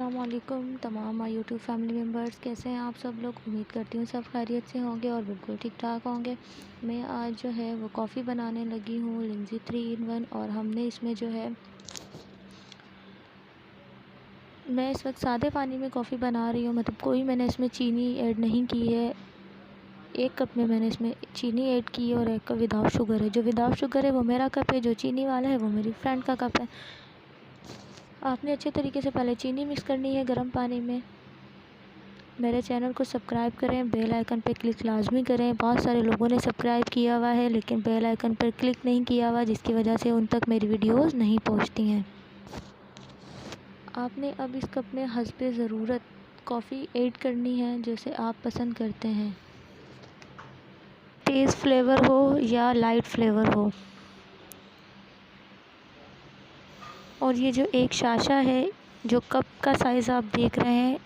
अस्सलामुअलैकुम तमाम my YouTube family members, कैसे हैं आप सब लोग। उम्मीद करती हूँ सब खैरियत से होंगे और बिल्कुल ठीक ठाक होंगे। मैं आज जो है वो कॉफ़ी बनाने लगी हूँ, लिंजी 3 in 1। और हमने इसमें जो है मैं इस वक्त सादे पानी में कॉफ़ी बना रही हूँ, मतलब कोई मैंने इसमें चीनी ऐड नहीं की है। 1 कप में मैंने इसमें चीनी ऐड की है और 1 कप विदाउट शुगर है। जो विदाउट शुगर है वो मेरा कप है, जो चीनी वाला है वो मेरी फ्रेंड का कप है। आपने अच्छे तरीके से पहले चीनी मिक्स करनी है गर्म पानी में। मेरे चैनल को सब्सक्राइब करें, बेल आइकन पर क्लिक लाजमी करें। बहुत सारे लोगों ने सब्सक्राइब किया हुआ है लेकिन बेल आइकन पर क्लिक नहीं किया हुआ, जिसकी वजह से उन तक मेरी वीडियोस नहीं पहुंचती हैं। आपने अब इस कप में हस्बे ज़रूरत कॉफ़ी ऐड करनी है, जैसे आप पसंद करते हैं, तेज़ फ्लेवर हो या लाइट फ्लेवर हो। और ये जो एक शाशा है, जो कप का साइज़ आप देख रहे हैं,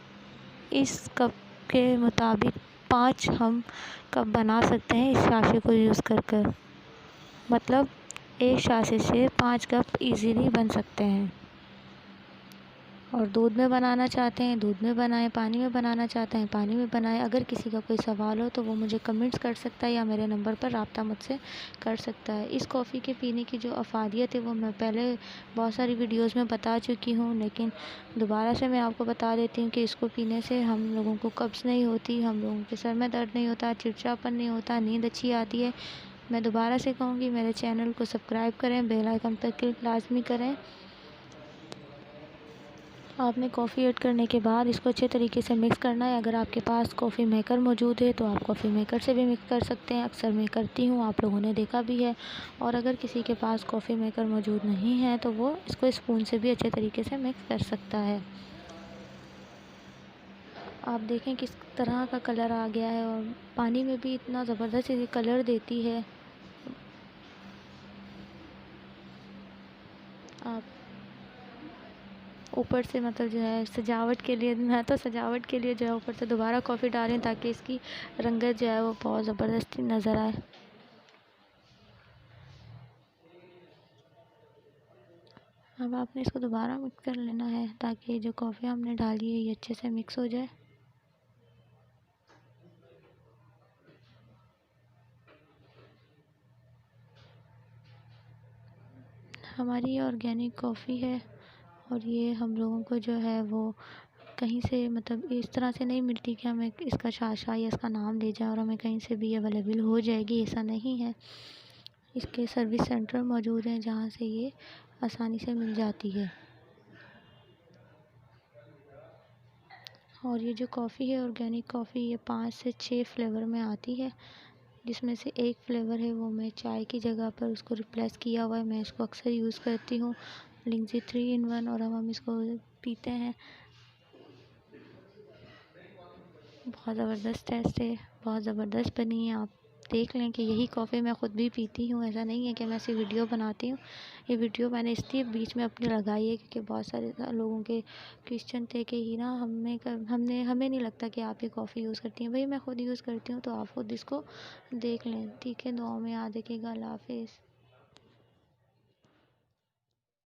इस कप के मुताबिक 5 हम कप बना सकते हैं इस शाशे को यूज़ कर मतलब एक शाशे से 5 कप इजीली बन सकते हैं। और दूध में बनाना चाहते हैं दूध में बनाएं, पानी में बनाना चाहते हैं पानी में बनाएं। अगर किसी का कोई सवाल हो तो वो मुझे कमेंट्स कर सकता है या मेरे नंबर पर रब्ता मुझसे कर सकता है। इस कॉफ़ी के पीने की जो अफादियत है वो मैं पहले बहुत सारी वीडियोस में बता चुकी हूँ, लेकिन दोबारा से मैं आपको बता देती हूँ कि इसको पीने से हम लोगों को कब्ज़ नहीं होती, हम लोगों के सर में दर्द नहीं होता, चिड़चिड़ापन नहीं होता, नींद अच्छी आती है। मैं दोबारा से कहूँगी, मेरे चैनल को सब्सक्राइब करें, बेल आइकन पर क्लिक लाजमी करें। आपने कॉफ़ी ऐड करने के बाद इसको अच्छे तरीके से मिक्स करना है। अगर आपके पास कॉफ़ी मेकर मौजूद है तो आप कॉफ़ी मेकर से भी मिक्स कर सकते हैं। अक्सर मैं करती हूँ, आप लोगों ने देखा भी है। और अगर किसी के पास कॉफ़ी मेकर मौजूद नहीं है तो वो इसको स्पून से भी अच्छे तरीके से मिक्स कर सकता है। आप देखें किस तरह का कलर आ गया है और पानी में भी इतना ज़बरदस्त ये कलर देती है। आप ऊपर से मतलब जो है सजावट के लिए, मैं तो सजावट के लिए जो है ऊपर से दोबारा कॉफ़ी डालें ताकि इसकी रंगत जो है वो बहुत ज़बरदस्ती नज़र आए। अब आपने इसको दोबारा मिक्स कर लेना है ताकि जो कॉफ़ी हमने डाली है ये अच्छे से मिक्स हो जाए। हमारी ये ऑर्गेनिक कॉफ़ी है और ये हम लोगों को जो है वो कहीं से मतलब इस तरह से नहीं मिलती कि हमें इसका शाशा या इसका नाम ले जाए और हमें कहीं से भी अवेलेबल हो जाएगी, ऐसा नहीं है। इसके सर्विस सेंटर मौजूद हैं जहाँ से ये आसानी से मिल जाती है। और ये जो कॉफ़ी है ऑर्गेनिक कॉफ़ी, ये 5 से 6 फ्लेवर में आती है, जिसमें से एक फ्लेवर है वो मैं चाय की जगह पर उसको रिप्लेस किया हुआ है। मैं इसको अक्सर यूज़ करती हूँ, लिंजी 3 in 1। और अब हम इसको पीते हैं। बहुत ज़बरदस्त टेस्ट है, बहुत ज़बरदस्त बनी है। आप देख लें कि यही कॉफ़ी मैं ख़ुद भी पीती हूँ, ऐसा नहीं है कि मैं ऐसी वीडियो बनाती हूँ। ये वीडियो मैंने इसलिए बीच में अपनी लगाई है क्योंकि बहुत सारे लोगों के क्वेश्चन थे कि ही ना हमें नहीं लगता कि आप ये कॉफ़ी यूज़ करती हैं। भाई मैं ख़ुद यूज़ करती हूँ तो आप ख़ुद इसको देख लें। ठीक है, दुआ में याद रखिएगा। अल्लाह हाफ़िज़।